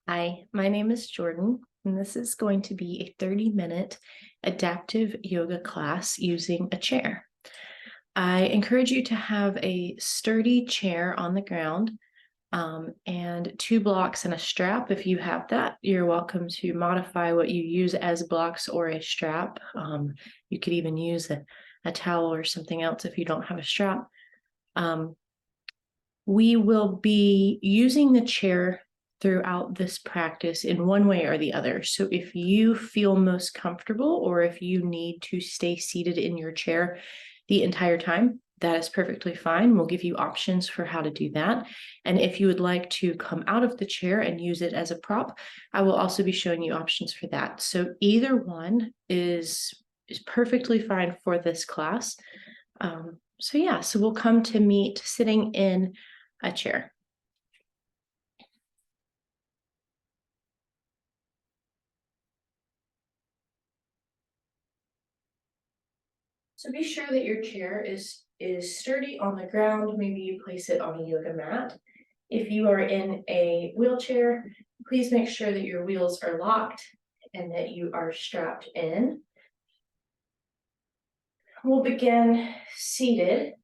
Hi, my name is Jordan, and this is going to be a 30-minute adaptive yoga class using a chair. I encourage you to have a sturdy chair on the ground and 2 blocks and a strap. If you have that, you're welcome to modify what you use as blocks or a strap. You could even use a towel or something else if you don't have a strap. We will be using the chair throughout this practice in one way or the other. So if you feel most comfortable or if you need to stay seated in your chair the entire time, that is perfectly fine. We'll give you options for how to do that. And if you would like to come out of the chair and use it as a prop, I will also be showing you options for that. So either one is perfectly fine for this class. So we'll come to meet sitting in a chair. So be sure that your chair is sturdy on the ground. Maybe you place it on a yoga mat. If you are in a wheelchair, please make sure that your wheels are locked and that you are strapped in. We'll begin seated.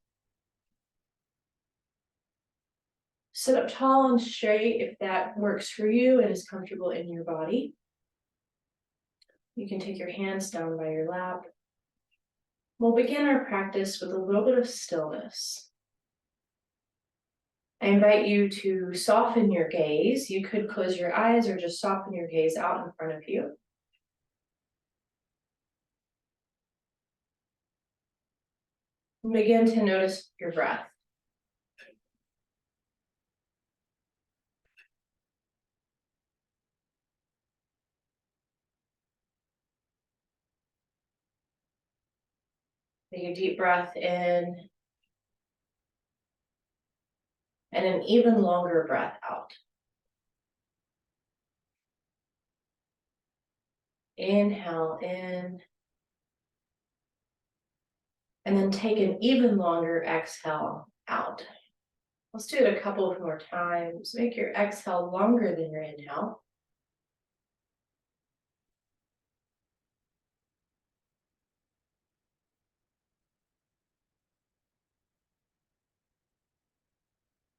Sit up tall and straight if that works for you and is comfortable in your body. You can take your hands down by your lap. We'll begin our practice with a little bit of stillness. I invite you to soften your gaze. You could close your eyes or just soften your gaze out in front of you. And begin to notice your breath. Take a deep breath in and an even longer breath out. Inhale in, and then take an even longer exhale out. Let's do it a couple of more times. Make your exhale longer than your inhale.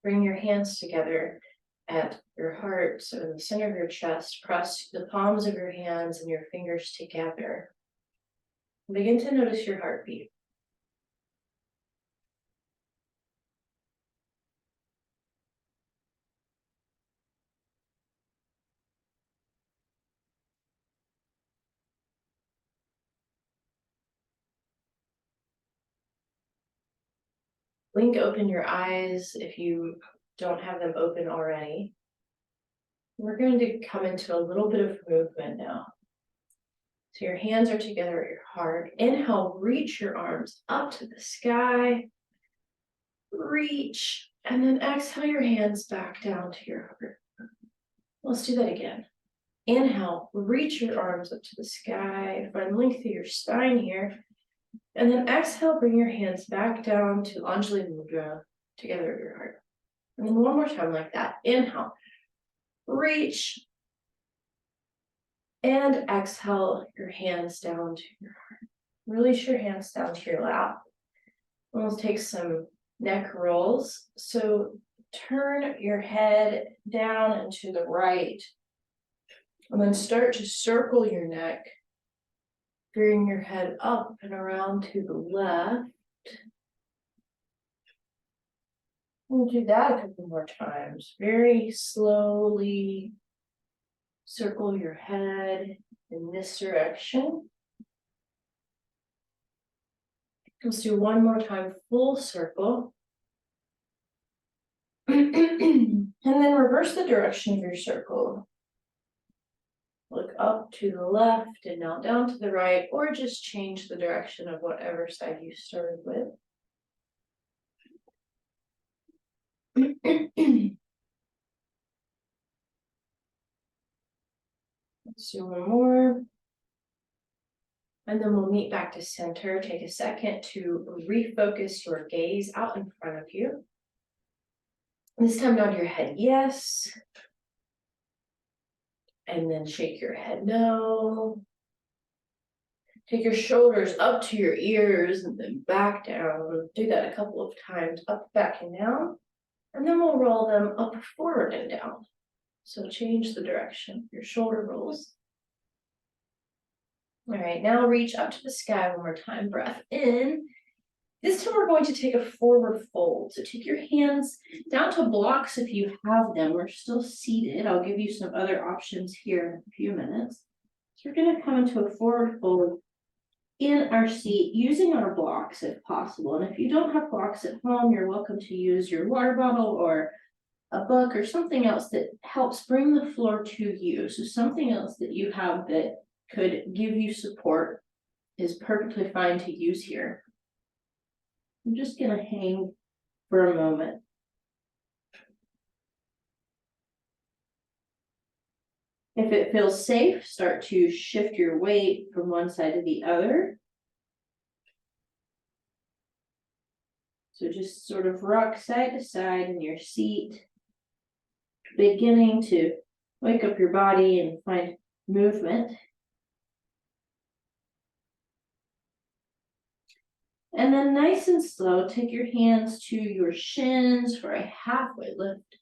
Bring your hands together at your heart, so in the center of your chest. Press the palms of your hands and your fingers together. Begin to notice your heartbeat. Blink open your eyes if you don't have them open already. We're going to come into a little bit of movement now. So your hands are together at your heart. Inhale, reach your arms up to the sky. Reach, and then exhale your hands back down to your heart. Let's do that again. Inhale, reach your arms up to the sky. Find length through your spine here. And then exhale, bring your hands back down to Anjali Mudra, together at your heart. And then one more time like that. Inhale, reach, and exhale your hands down to your heart. Release your hands down to your lap. And we'll take some neck rolls. So turn your head down and to the right. And then start to circle your neck. Bring your head up and around to the left. We'll do that a couple more times. Very slowly circle your head in this direction. Let's do one more time, full circle. And then reverse the direction of your circle. Look up to the left and now down to the right, or just change the direction of whatever side you started with. Let's do one more. And then we'll meet back to center. Take a second to refocus your gaze out in front of you. This time nod your head yes. And then shake your head no. Take your shoulders up to your ears and then back down. Do that a couple of times, up, back, and down. And then we'll roll them up, forward, and down. So change the direction of your shoulder rolls. All right, now reach up to the sky one more time. Breath in. This time we're going to take a forward fold. So take your hands down to blocks if you have them. We're still seated. I'll give you some other options here in a few minutes. So we're going to come into a forward fold in our seat using our blocks if possible. And if you don't have blocks at home, you're welcome to use your water bottle or a book or something else that helps bring the floor to you. So something else that you have that could give you support is perfectly fine to use here. I'm just going to hang for a moment. If it feels safe, start to shift your weight from one side to the other. So just sort of rock side to side in your seat, beginning to wake up your body and find movement. And then nice and slow, take your hands to your shins for a halfway lift.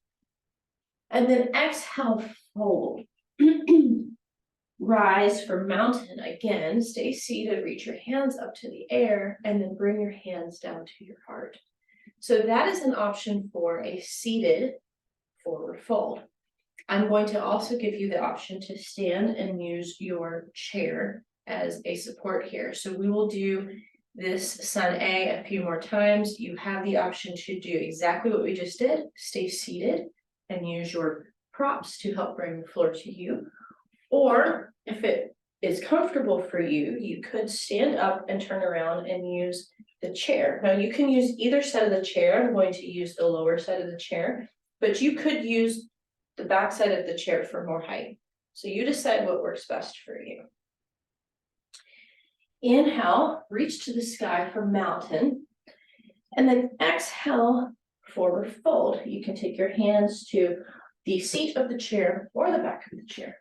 And then exhale, fold. Rise for mountain again. Stay seated, reach your hands up to the air, and then bring your hands down to your heart. So that is an option for a seated forward fold. I'm going to also give you the option to stand and use your chair as a support here. So we will do this Sun A few more times. You have the option to do exactly what we just did. Stay seated and use your props to help bring the floor to you. Or if it is comfortable for you, you could stand up and turn around and use the chair. Now you can use either side of the chair. I'm going to use the lower side of the chair, but you could use the back side of the chair for more height. So you decide what works best for you. Inhale, reach to the sky for mountain, and then exhale, forward fold. You can take your hands to the seat of the chair or the back of the chair.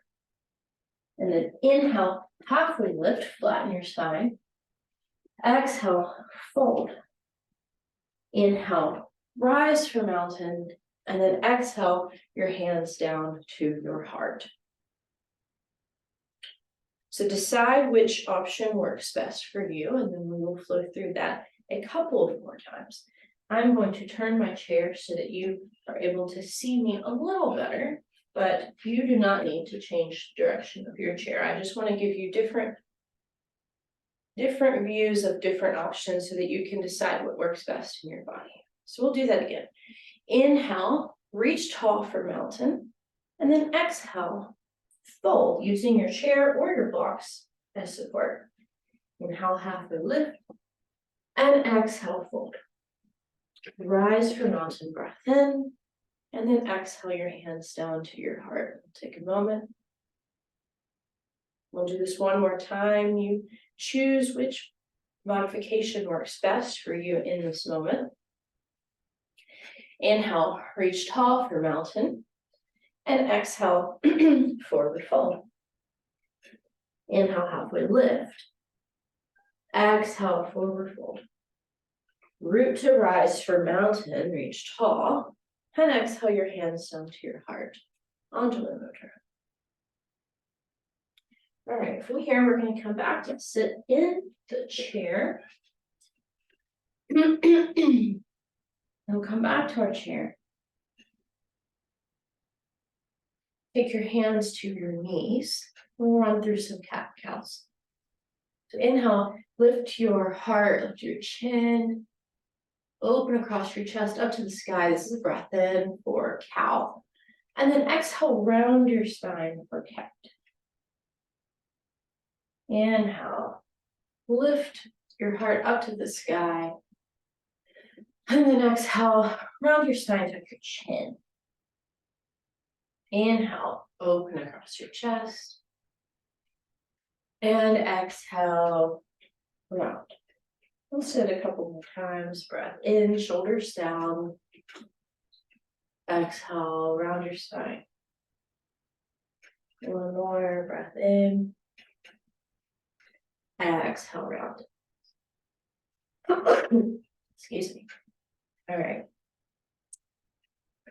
And then inhale, halfway lift, flatten your spine. Exhale, fold. Inhale, rise for mountain, and then exhale, your hands down to your heart. So decide which option works best for you, and then we will flow through that a couple of more times. I'm going to turn my chair so that you are able to see me a little better, but you do not need to change the direction of your chair. I just want to give you different views of different options so that you can decide what works best in your body. So we'll do that again. Inhale, reach tall for mountain, and then exhale, fold using your chair or your blocks as support. Inhale, halfway lift, and exhale, fold. Rise for mountain, breath in, and then exhale your hands down to your heart. Take a moment. We'll do this one more time. You choose which modification works best for you in this moment. Inhale, reach tall for mountain, and exhale, forward fold. Inhale, halfway lift. Exhale, forward fold. Root to rise for mountain, reach tall, and exhale your hands down to your heart. Anjali Mudra. All right, from here, we're going to come back and sit in the chair. And we'll come back to our chair. Take your hands to your knees. We'll run through some cat-cows. So inhale, lift your heart, lift your chin, open across your chest up to the sky. This is a breath in for cow. And then exhale, round your spine for cat. Inhale, lift your heart up to the sky. And then exhale, round your spine, tuck your chin. Inhale, open across your chest. And exhale, round. We'll sit a couple more times. Breath in, shoulders down. Exhale, round your spine. One more breath in. Exhale, round. Excuse me. All right.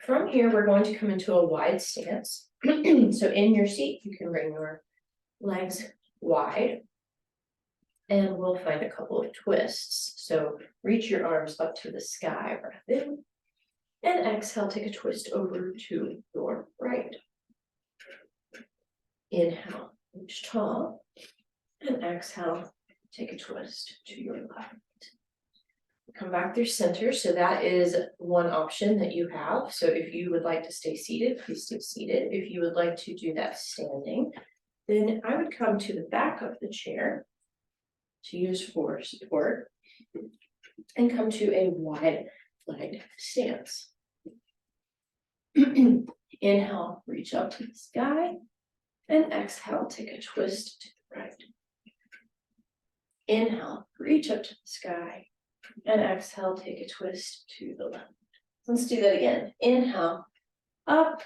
From here, we're going to come into a wide stance. So in your seat, you can bring your legs wide. And we'll find a couple of twists. So reach your arms up to the sky, breath in. And exhale, take a twist over to your right. Inhale, reach tall. And exhale, take a twist to your left. Come back through center. So that is one option that you have. So if you would like to stay seated, please stay seated. If you would like to do that standing, then I would come to the back of the chair to use for support and come to a wide legged stance. Inhale, reach up to the sky, and exhale, take a twist to the right. Inhale, reach up to the sky, and exhale, take a twist to the left. Let's do that again. Inhale, up,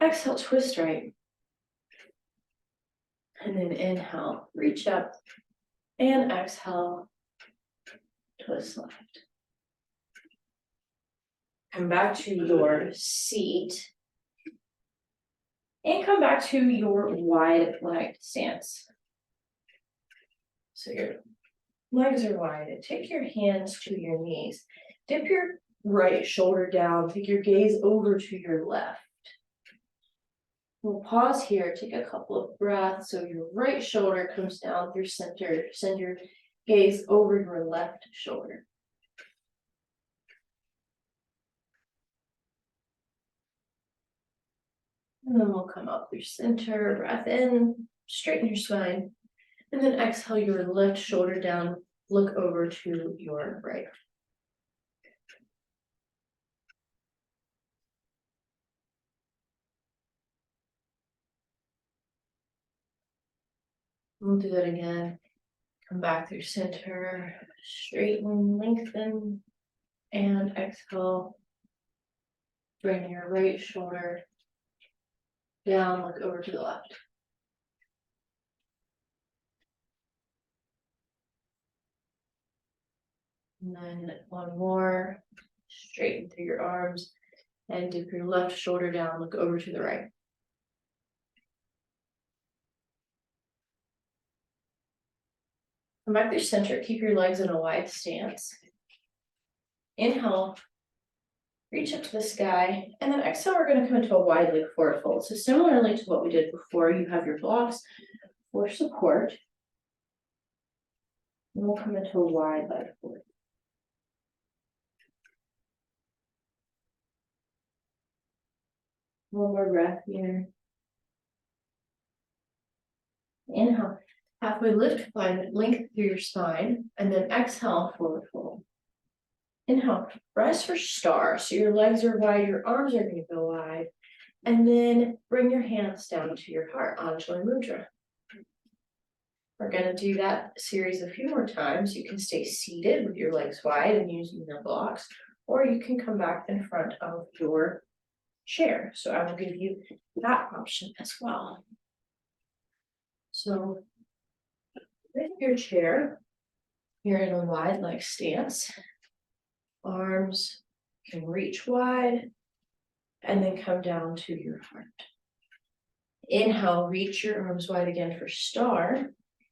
exhale, twist right. And then inhale, reach up, and exhale, twist left. Come back to your seat. And come back to your wide legged stance. So your legs are wide. Take your hands to your knees. Dip your right shoulder down. Take your gaze over to your left. We'll pause here, take a couple of breaths. So your right shoulder comes down through center. Send your gaze over your left shoulder. And then we'll come up through center, breath in, straighten your spine. And then exhale your left shoulder down, look over to your right. We'll do that again. Come back through center, straighten, lengthen, and exhale. Bring your right shoulder down, look over to the left. And then one more, straighten through your arms and dip your left shoulder down, look over to the right. Come back through center, keep your legs in a wide stance. Inhale, reach up to the sky, and then exhale, we're going to come into a wide leg forward fold. So similarly to what we did before, you have your blocks for support. And we'll come into a wide leg forward. One more breath here. Inhale, halfway lift, find length through your spine, and then exhale, forward fold. Inhale, rise for star. So your legs are wide, your arms are going to go wide. And then bring your hands down to your heart, Anjali Mudra. We're going to do that series a few more times. You can stay seated with your legs wide and using the blocks, or you can come back in front of your chair. So I will give you that option as well. So with your chair, you're in a wide leg stance. Arms can reach wide and then come down to your heart. Inhale, reach your arms wide again for star.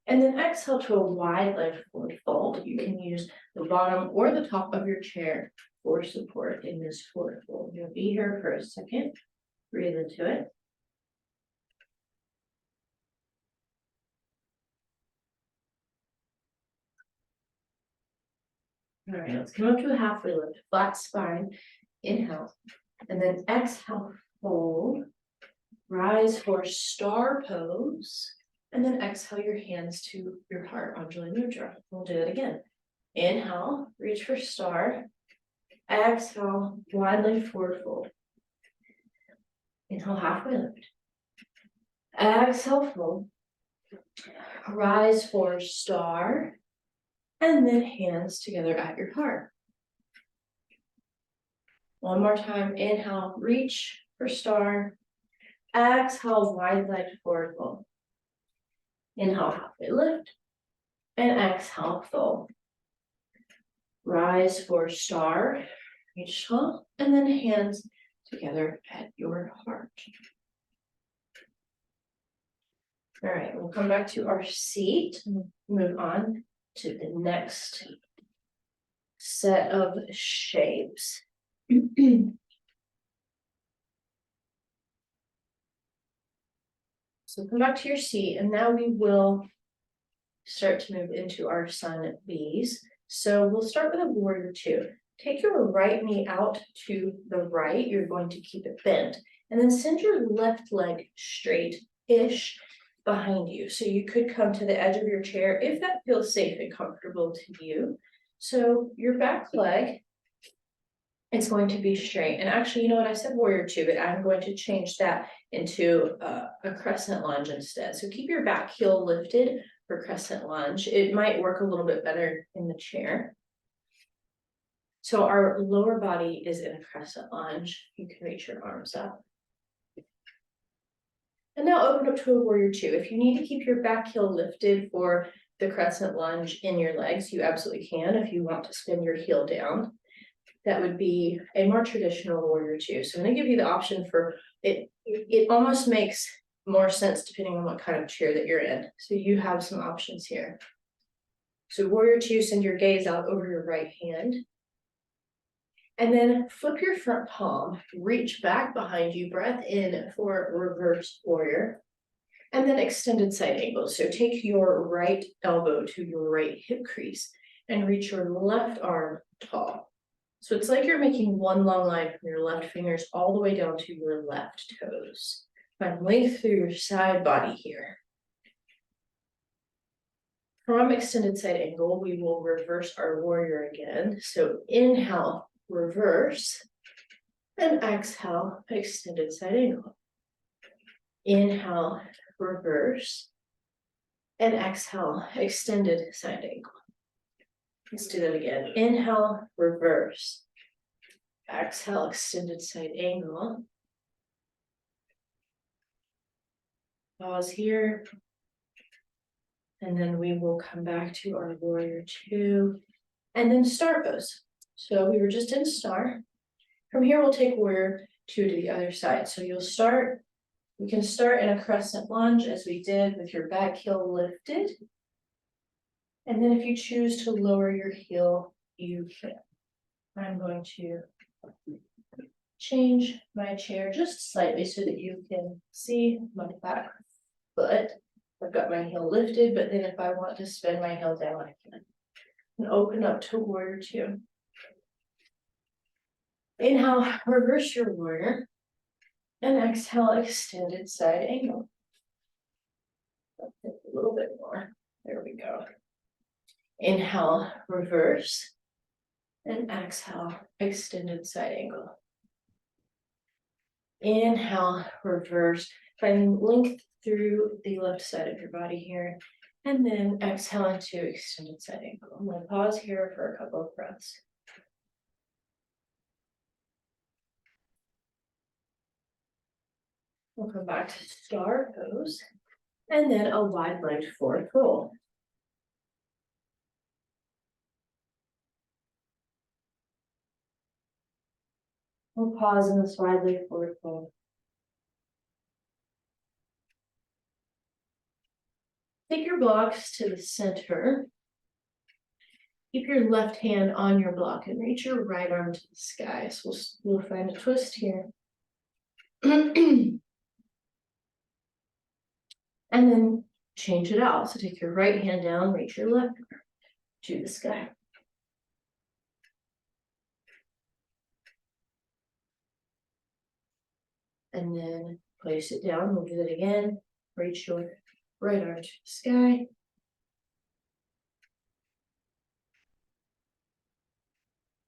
And then exhale to a wide leg forward fold. You can use the bottom or the top of your chair for support in this forward fold. You'll be here for a second. Breathe into it. All right, let's come up to a halfway lift, flat spine. Inhale, and then exhale, fold. Rise for star pose. And then exhale your hands to your heart, Anjali Mudra. We'll do it again. Inhale, reach for star. Exhale, wide leg forward fold. Inhale, halfway lift. Exhale, fold. Rise for star. And then hands together at your heart. One more time. Inhale, reach for star. Exhale, wide leg forward fold. Inhale, halfway lift. And exhale, fold. Rise for star. Reach tall. And then hands together at your heart. All right, we'll come back to our seat and move on to the next set of shapes. So come back to your seat, and now we will start to move into our sun B's. So we'll start with a warrior two. Take your right knee out to the right. You're going to keep it bent, and then send your left leg straight-ish behind you. So you could come to the edge of your chair if that feels safe and comfortable to you. So your back leg is going to be straight. And actually, you know what, I said warrior two, but I'm going to change that into a crescent lunge instead. So keep your back heel lifted for crescent lunge. It might work a little bit better in the chair. So our lower body is in a crescent lunge. You can reach your arms up. And now open up to a warrior two. If you need to keep your back heel lifted for the crescent lunge in your legs, you absolutely can. If you want to spin your heel down, that would be a more traditional warrior two. So I'm going to give you the option for it. It almost makes more sense depending on what kind of chair that you're in. So you have some options here. So warrior two, send your gaze out over your right hand. And then flip your front palm, reach back behind you, breath in for reverse warrior. And then extended side angle. So take your right elbow to your right hip crease and reach your left arm tall. So it's like you're making one long line from your left fingers all the way down to your left toes. Find length through your side body here. From extended side angle, we will reverse our warrior again. So inhale, reverse, and exhale, extended side angle. Inhale, reverse, and exhale, extended side angle. Let's do that again. Inhale, reverse. Exhale, extended side angle. Pause here. And then we will come back to our warrior two. And then star pose. So we were just in star. From here, we'll take warrior two to the other side. So you'll start, we can start in a crescent lunge as we did with your back heel lifted. And then if you choose to lower your heel, you can. I'm going to change my chair just slightly so that you can see my back foot. I've got my heel lifted, but then if I want to spin my heel down, I can. And open up to warrior two. Inhale, reverse your warrior. And exhale, extended side angle. A little bit more. There we go. Inhale, reverse, and exhale, extended side angle. Inhale, reverse, find length through the left side of your body here, and then exhale into extended side angle. I'm going to pause here for a couple of breaths. We'll come back to star pose, and then a wide legged forward fold. We'll pause in this wide leg forward fold. Take your blocks to the center. Keep your left hand on your block and reach your right arm to the sky. So we'll find a twist here. And then change it out. So take your right hand down, reach your left arm to the sky. And then place it down. We'll do that again. Reach your right arm to the sky.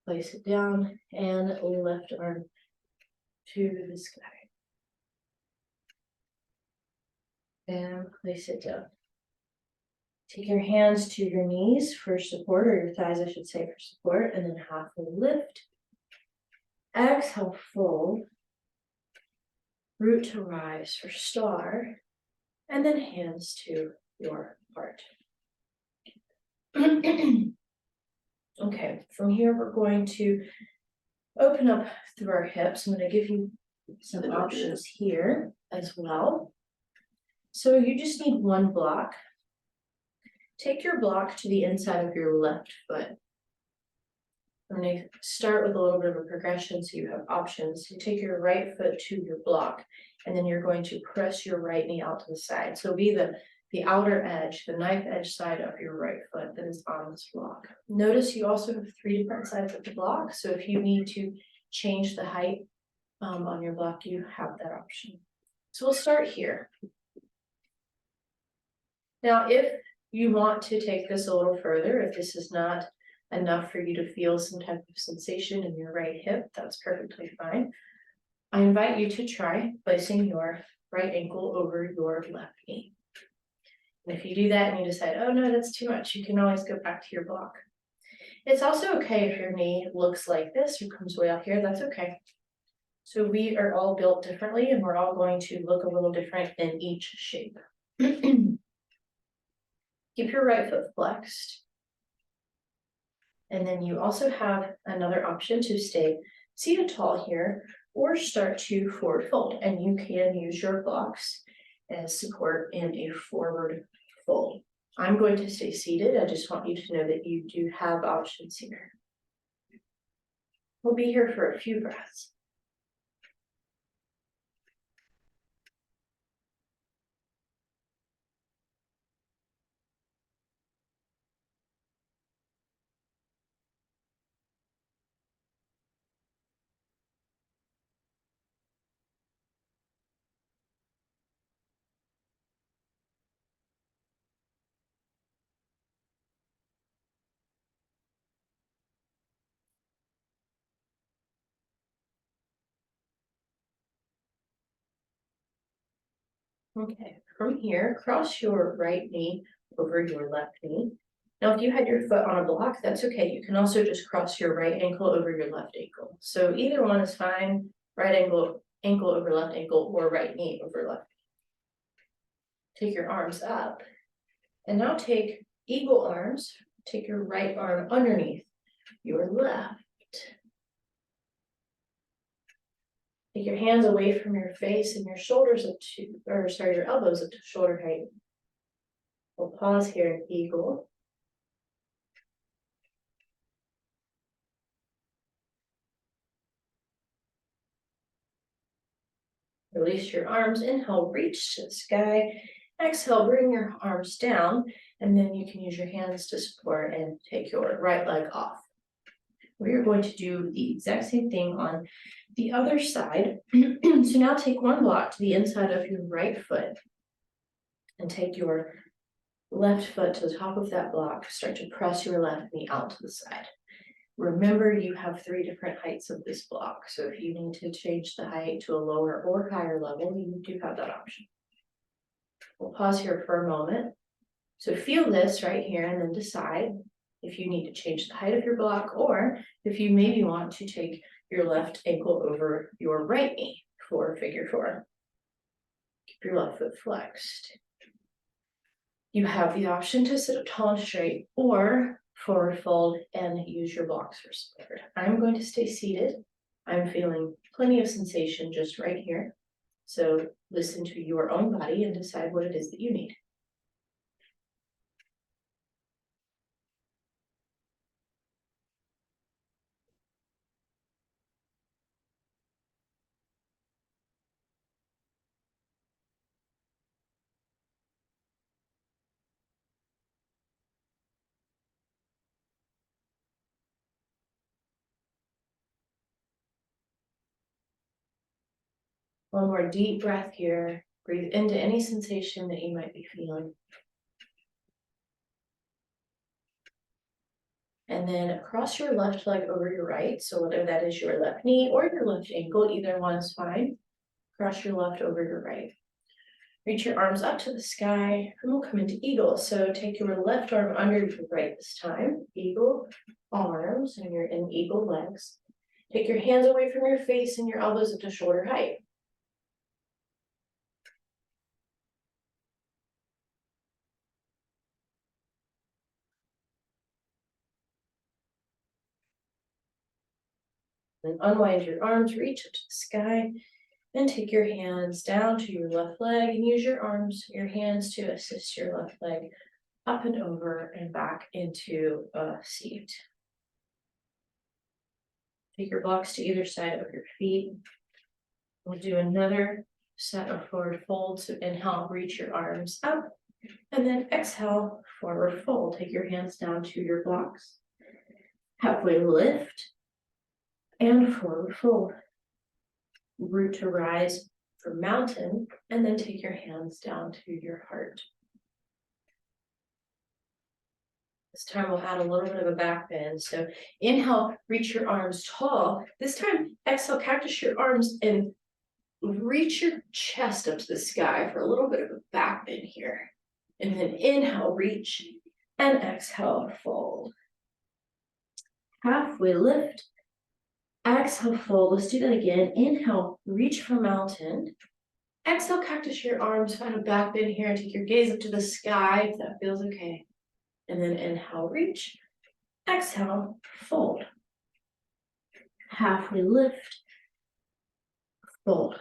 Place it down and left arm to the sky. And place it down. Take your hands to your knees for support, or your thighs, I should say, for support, and then halfway lift. Exhale, fold. root to rise for star, and then hands to your heart. Okay, from here we're going to open up through our hips. I'm going to give you some options here as well. So you just need one block. Take your block to the inside of your left foot. I'm going to start with a little bit of a progression so you have options. You take your right foot to your block, and then you're going to press your right knee out to the side. So be the outer edge, the knife edge side of your right foot that is on this block. Notice you also have 3 different sides of the block. So if you need to change the height on your block, you have that option. So we'll start here. Now, if you want to take this a little further, if this is not enough for you to feel some type of sensation in your right hip, that's perfectly fine. I invite you to try placing your right ankle over your left knee. And if you do that and you decide, oh no, that's too much, you can always go back to your block. It's also okay if your knee looks like this or comes way out here, that's okay. So we are all built differently and we're all going to look a little different in each shape. Keep your right foot flexed. And then you also have another option to stay seated tall here or start to forward fold. And you can use your blocks as support in a forward fold. I'm going to stay seated. I just want you to know that you do have options here. We'll be here for a few breaths. Okay, from here, cross your right knee over your left knee. Now, if you had your foot on a block, that's okay. You can also just cross your right ankle over your left ankle. So either one is fine, right ankle over left ankle, or right knee over left. Take your arms up, and now take eagle arms. Take your right arm underneath your left. Take your hands away from your face and your shoulders up to, your elbows up to shoulder height. We'll pause here in eagle. Release your arms, inhale, reach to the sky. Exhale, bring your arms down, and then you can use your hands to support and take your right leg off. We are going to do the exact same thing on the other side. So now take one block to the inside of your right foot and take your left foot to the top of that block. Start to press your left knee out to the side. Remember, you have 3 different heights of this block. So if you need to change the height to a lower or higher level, you do have that option. We'll pause here for a moment. So feel this right here and then decide if you need to change the height of your block or if you maybe want to take your left ankle over your right knee for figure 4. Keep your left foot flexed. You have the option to sit up tall and straight or forward fold and use your blocks for support. I'm going to stay seated. I'm feeling plenty of sensation just right here. So listen to your own body and decide what it is that you need. One more deep breath here. Breathe into any sensation that you might be feeling. And then cross your left leg over your right. So whether that is your left knee or your left ankle, either one is fine. Cross your left over your right. Reach your arms up to the sky and we'll come into eagle. So take your left arm under your right this time. Eagle arms and you're in eagle legs. Take your hands away from your face and your elbows up to shoulder height. Then unwind your arms, reach up to the sky, and take your hands down to your left leg and use your arms, your hands to assist your left leg up and over and back into a seat. Take your blocks to either side of your feet. We'll do another set of forward folds. So inhale, reach your arms up, and then exhale, forward fold. Take your hands down to your blocks. Halfway lift and forward fold. Root to rise for mountain, and then take your hands down to your heart. This time we'll add a little bit of a back bend. So inhale, reach your arms tall. This time, exhale, cactus your arms and reach your chest up to the sky for a little bit of a back bend here. And then inhale, reach, and exhale, fold. Halfway lift, exhale, fold. Let's do that again. Inhale, reach for mountain. Exhale, cactus your arms, find a back bend here, and take your gaze up to the sky if that feels okay. And then inhale, reach, exhale, fold. Halfway lift, fold.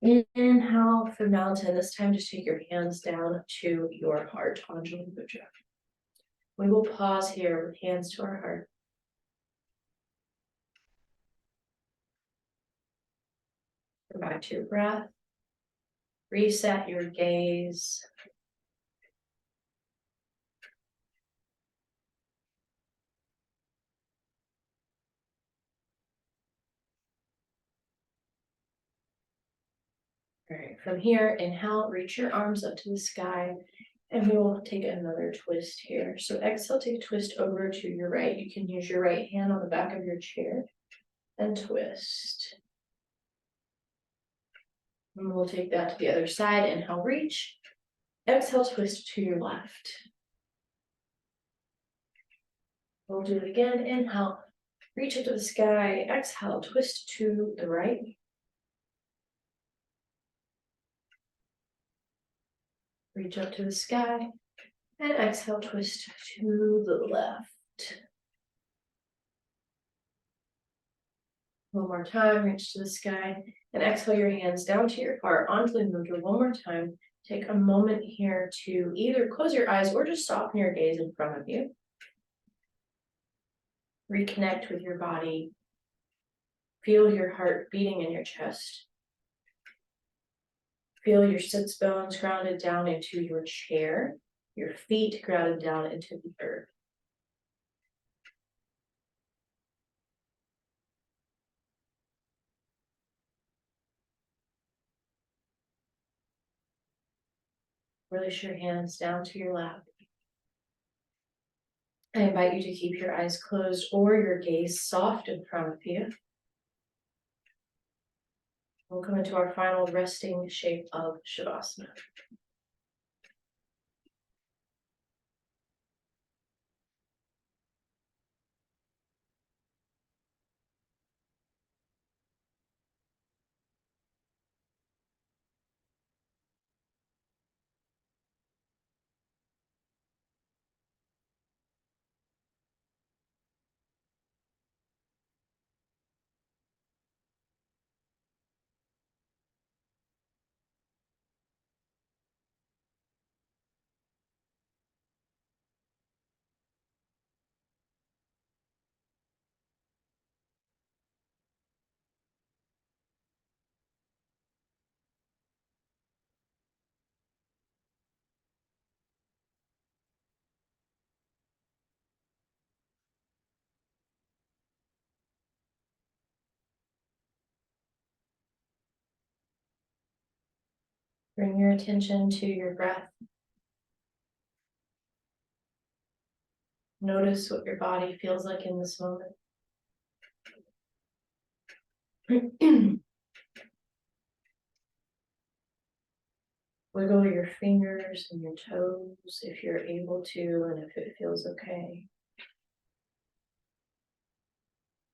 Inhale for mountain. This time, just take your hands down to your heart, Anjali Mudra. We will pause here with hands to our heart. Go back to your breath. Reset your gaze. All right, from here, inhale, reach your arms up to the sky, and we will take another twist here. So exhale, take a twist over to your right. You can use your right hand on the back of your chair and twist. And we'll take that to the other side. Inhale, reach. Exhale, twist to your left. We'll do it again. Inhale, reach up to the sky. Exhale, twist to the right. Reach up to the sky. And exhale, twist to the left. One more time, reach to the sky. And exhale your hands down to your heart, Anjali Mudra. One more time. Take a moment here to either close your eyes or just soften your gaze in front of you. Reconnect with your body. Feel your heart beating in your chest. Feel your sits bones grounded down into your chair, your feet grounded down into the earth. Release your hands down to your lap. I invite you to keep your eyes closed or your gaze soft in front of you. We'll come into our final resting shape of Shavasana. Bring your attention to your breath. Notice what your body feels like in this moment. Wiggle your fingers and your toes if you're able to and if it feels okay.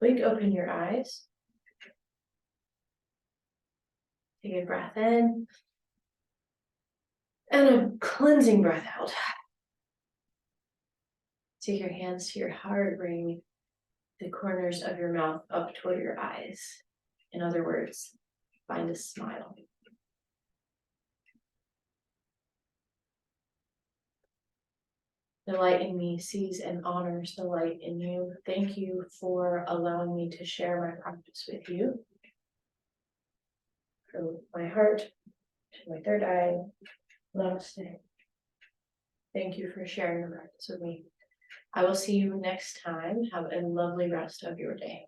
Blink open your eyes. Take a breath in and a cleansing breath out. Take your hands to your heart, bring the corners of your mouth up toward your eyes. In other words, find a smile. The light in me sees and honors the light in you. Thank you for allowing me to share my practice with you. From my heart to my third eye, namaste. Thank you for sharing your practice with me. I will see you next time. Have a lovely rest of your day.